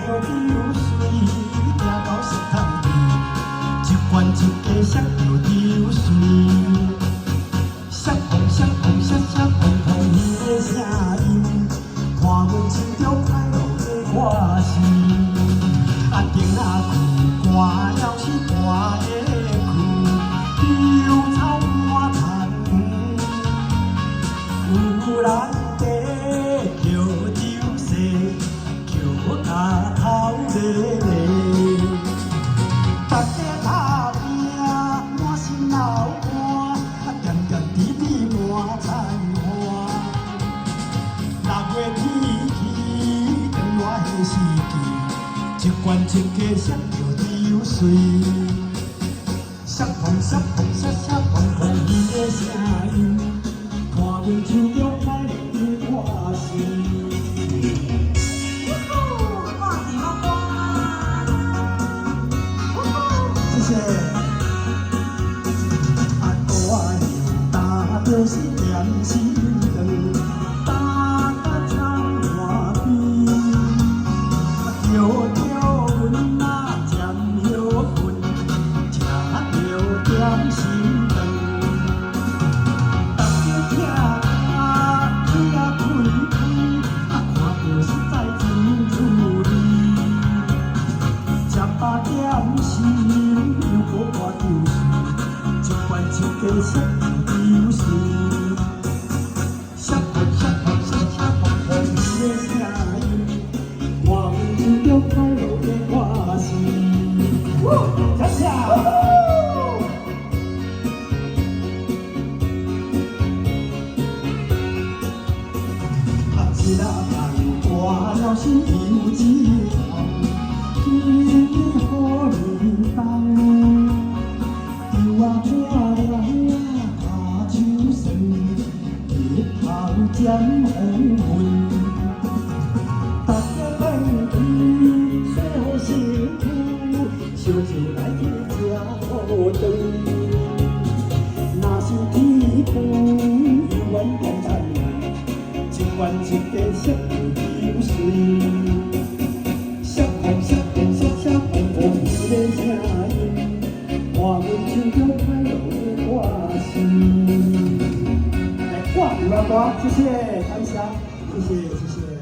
着流水，行到石头地，一关一家摔着流水。摔碰摔碰摔摔碰碰，伊的声音，看阮心中快乐的歌声。啊，灯仔开，歌要是歌会开，忧愁满田。有人在叫酒色，叫脚头咧咧。大家打拼，满心流汗，点点滴滴满菜花。6月天气，长热的时期，一关一家摔着流水。摔碰摔碰摔摔碰碰，伊的声音，看阮手中快乐的歌声。谢谢。啊，大牛打就是点心肠，打甲苍花边。着阮啊占药份，吃着点心肠。大家听啊，开啊开开，啊看着实在真趣味。吃饱点心。又搁看流水，一关一家摔着流水。摔碰摔碰摔摔碰碰，伊的声音，看阮心中快乐的歌声。谢谢。一仔人歌了是有志向，天好年冬。啊，看人啊，下手酸，日头沾黄昏。大家来去，做好辛苦，烧酒来去吃好饭。若是天光，犹原简单来，一关一家摔着流水。摔碰摔碰摔摔碰碰，伊的声音。看阮手中快乐的歌声，哇，牛郎哥，谢谢，感谢，谢谢，谢谢。